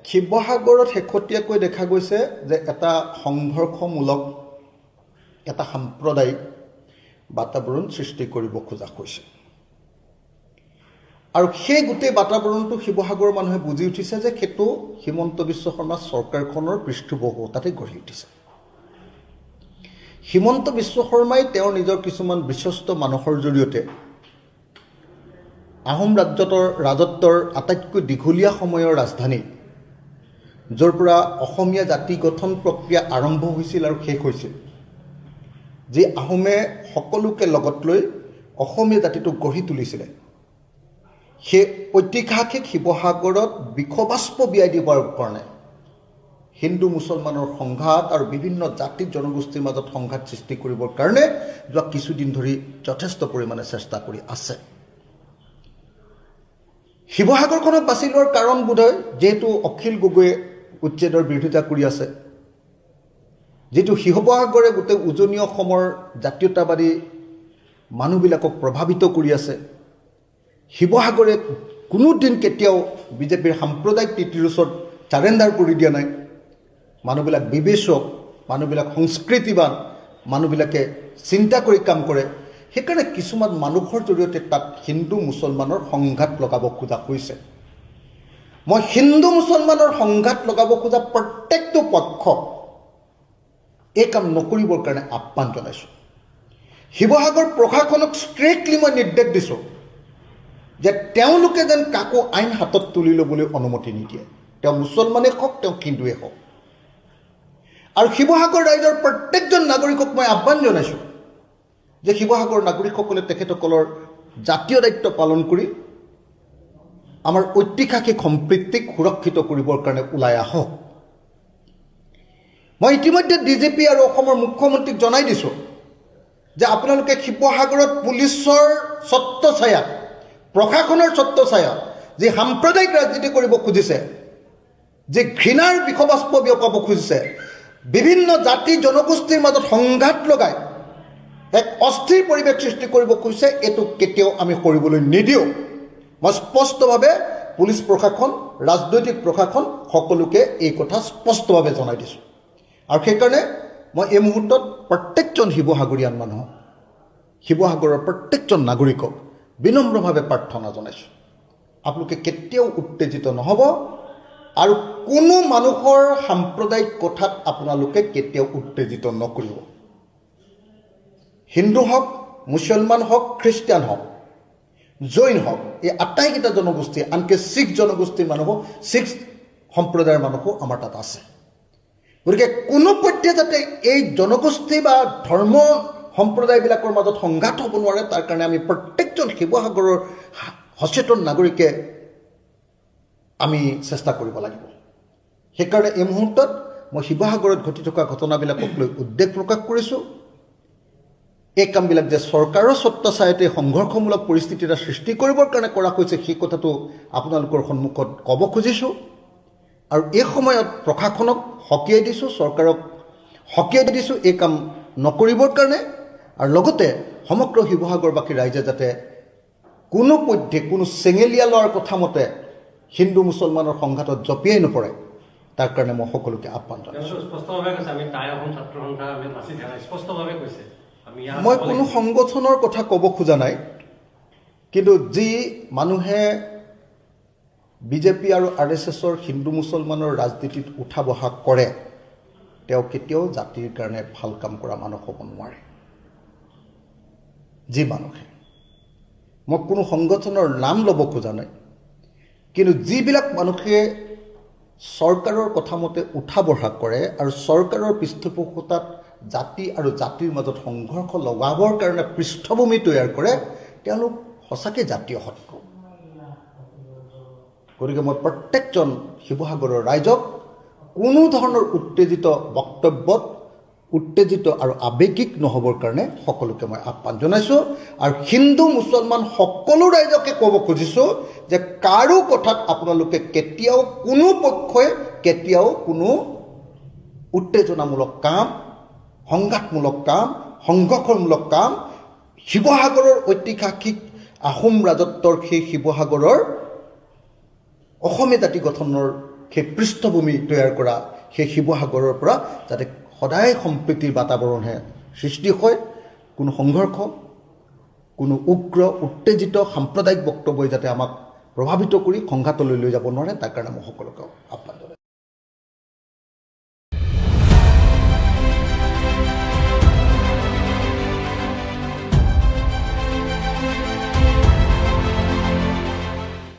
শিৱসাগৰত শেহতীয়াকৈ দেখা গৈছে যে এটা সংঘৰ্ষমূলক এটা সাম্প্ৰদায়িক বাতাবৰণ সৃষ্টি কৰিব খোজা হৈছে আৰু সেই গোটেই বাতাবৰণটো শিৱসাগৰৰ মানুহে বুজি উঠিছে যে সেইটো হিমন্ত বিশ্ব শৰ্মা চৰকাৰখনৰ পৃষ্ঠপোষকতাতে গঢ়ি উঠিছে। হিমন্ত বিশ্ব শৰ্মাই তেওঁৰ নিজৰ কিছুমান বিশ্বস্ত মানুহৰ জৰিয়তে আহোম ৰাজত্বৰ আটাইতকৈ দীঘলীয়া সময়ৰ ৰাজধানী য'ৰ পৰা অসমীয়া জাতি গঠন প্ৰক্ৰিয়া আৰম্ভ হৈছিল আৰু শেষ হৈছিল, যি আহোমে সকলোকে লগত লৈ অসমীয়া জাতিটোক গঢ়ি তুলিছিলে, সেই ঐতিহাসিক শিৱসাগৰত বিষবাষ্প বিয়াই দিবৰ কাৰণে হিন্দু মুছলমানৰ সংঘাত আৰু বিভিন্ন জাতি জনগোষ্ঠীৰ মাজত সংঘাত সৃষ্টি কৰিবৰ কাৰণে যোৱা কিছুদিন ধৰি যথেষ্ট পৰিমাণে চেষ্টা কৰি আছে। শিৱসাগৰখনক বাছি লোৱাৰ কাৰণ বোধহয় যিহেতু অখিল গগৈয়ে উচ্ছেদৰ বিৰোধিতা কৰি আছে, যিটো শিৱসাগৰে গোটেই উজনি অসমৰ জাতীয়তাবাদী মানুহবিলাকক প্ৰভাৱিত কৰি আছে, শিৱসাগৰে কোনোদিন কেতিয়াও বিজেপিৰ সাম্প্ৰদায়িক নীতিৰ ওচৰত চাৰেণ্ডাৰ কৰি দিয়া নাই। মানুহবিলাক বিবেচক, মানুহবিলাক সংস্কৃতিবান, মানুহবিলাকে চিন্তা কৰি কাম কৰে। সেইকাৰণে কিছুমান মানুহৰ জৰিয়তে তাত হিন্দু মুছলমানৰ সংঘাত লগাব খোজা হৈছে। মই হিন্দু মুছলমানৰ সংঘাত লগাব খোজা প্ৰত্যেকটো পক্ষক এই কাম নকৰিবৰ কাৰণে আহ্বান জনাইছোঁ। শিৱসাগৰ প্ৰশাসনক ষ্ট্ৰিক্টলি মই নিৰ্দেশ দিছোঁ যে তেওঁলোকে যেন কাকো আইন হাতত তুলি ল'বলৈ অনুমতি নিদিয়ে, তেওঁ মুছলমানেই হওক, তেওঁ হিন্দুৱেই হওক। আৰু শিৱসাগৰ ৰাইজৰ প্ৰত্যেকজন নাগৰিকক মই আহ্বান জনাইছোঁ যে শিৱসাগৰ নাগৰিকসকলে তেখেতসকলৰ জাতীয় দায়িত্ব পালন কৰি আমাৰ ঐতিহাসিক সম্প্ৰীতিক সুৰক্ষিত কৰিবৰ কাৰণে ওলাই আহক। মই ইতিমধ্যে ডিজিপি আৰু অসমৰ মুখ্যমন্ত্ৰীক জনাই দিছোঁ যে আপোনালোকে শিৱসাগৰত পুলিচৰ ছত্ৰছায়া, প্ৰশাসনৰ ছত্ৰছায়া যি সাম্প্ৰদায়িক ৰাজনীতি কৰিব খুজিছে, যি ঘৃণাৰ বিষবাষ্প বিয়পাব খুজিছে, বিভিন্ন জাতি জনগোষ্ঠীৰ মাজত সংঘাত লগাই এক অস্থিৰ পৰিৱেশ সৃষ্টি কৰিব খুজিছে, এইটো কেতিয়াও আমি কৰিবলৈ নিদিওঁ। মই স্পষ্টভাৱে পুলিচ প্ৰশাসন, ৰাজনৈতিক প্ৰশাসন সকলোকে এই কথা স্পষ্টভাৱে জনাই দিছোঁ। আৰু সেইকাৰণে মই এই মুহূৰ্তত প্ৰত্যেকজন শিৱসাগৰীয়ান মানুহক, শিৱসাগৰৰ প্ৰত্যেকজন নাগৰিকক বিনম্ৰভাৱে প্ৰাৰ্থনা জনাইছোঁ, আপোনালোকে কেতিয়াও উত্তেজিত নহ'ব আৰু কোনো মানুহৰ সাম্প্ৰদায়িক কথাত আপোনালোকে কেতিয়াও উত্তেজিত নকৰিব। হিন্দু হওক, মুছলমান হওক, খ্ৰীষ্টিয়ান হওক, জৈন হওক, এই আটাইকেইটা জনগোষ্ঠী, আনকি শিখ জনগোষ্ঠীৰ মানুহো, শিখ সম্প্ৰদায়ৰ মানুহো আমাৰ তাত আছে। গতিকে কোনো পধ্যে যাতে এই জনগোষ্ঠী বা ধৰ্ম সম্প্ৰদায়বিলাকৰ মাজত সংঘাত হ'ব নোৱাৰে, তাৰ কাৰণে আমি প্ৰত্যেকজন শিৱসাগৰৰ সচেতন নাগৰিকে আমি চেষ্টা কৰিব লাগিব। সেইকাৰণে এই মুহূৰ্তত মই শিৱসাগৰত ঘটি থকা ঘটনাবিলাকক লৈ উদ্বেগ প্ৰকাশ কৰিছোঁ। এই কামবিলাক যে চৰকাৰৰ ছত্ৰছায়াতে সংঘৰ্ষমূলক পৰিস্থিতি এটা সৃষ্টি কৰিবৰ কাৰণে কৰা হৈছে, সেই কথাটো আপোনালোকৰ সন্মুখত ক'ব খুজিছোঁ। আৰু এই সময়ত প্ৰশাসনক সকীয়াই দিছোঁ, চৰকাৰক সকীয়াই দিছোঁ এই কাম নকৰিবৰ কাৰণে। আৰু লগতে সমগ্ৰ শিৱসাগৰবাসী ৰাইজে যাতে কোনো পধ্যে কোনো চেঙেলীয়া লোৱাৰ কথা মতে হিন্দু মুছলমানৰ সংঘাতত জঁপিয়াই নপৰে, তাৰ কাৰণে মই সকলোকে আহ্বান জনাইছোঁ। মই কোনো সংগঠনৰ কথা ক'ব খোজা নাই, কিন্তু যি মানুহে বিজেপি আৰু RSSৰ হিন্দু মুছলমানৰ ৰাজনীতিত উঠা বহা কৰে, তেওঁ কেতিয়াও জাতিৰ কাৰণে ভাল কাম কৰা মানুহ হ'ব নোৱাৰে। যি মানুহে, মই কোনো সংগঠনৰ নাম ল'ব খোজা নাই, কিন্তু যিবিলাক মানুহে চৰকাৰৰ কথা মতে উঠা বঢ়া কৰে আৰু চৰকাৰৰ পৃষ্ঠপোষকতাত জাতি আৰু জাতিৰ মাজত সংঘৰ্ষ লগাবৰ কাৰণে পৃষ্ঠভূমি তৈয়াৰ কৰে, তেওঁলোক সঁচাকৈ জাতীয় শত্ৰু। গতিকে মই প্ৰত্যেকজন শিৱসাগৰৰ ৰাইজক কোনো ধৰণৰ উত্তেজিত বক্তব্যত উত্তেজিত আৰু আৱেগিক নহ'বৰ কাৰণে সকলোকে মই আহ্বান জনাইছোঁ। আৰু হিন্দু মুছলমান সকলো ৰাইজকে ক'ব খুজিছোঁ যে কাৰো কথাত আপোনালোকে কেতিয়াও, কোনো পক্ষই কেতিয়াও কোনো উত্তেজনামূলক কাম, সংঘাতমূলক কাম, সংঘৰ্ষমূলক কাম, শিৱসাগৰৰ ঐতিহাসিক আহোম ৰাজত্বৰ সেই শিৱসাগৰৰ অসমীয়া জাতি গঠনৰ সেই পৃষ্ঠভূমি তৈয়াৰ কৰা সেই শিৱসাগৰৰ পৰা যাতে সদায় সম্প্ৰীতিৰ বাতাবৰণহে সৃষ্টি হয়, কোনো সংঘৰ্ষ, কোনো উগ্ৰ উত্তেজিত সাম্প্ৰদায়িক বক্তব্যই যাতে আমাক প্ৰভাৱিত কৰি সংঘাতলৈ লৈ যাব নোৱাৰে, তাৰ কাৰণে মই সকলোকে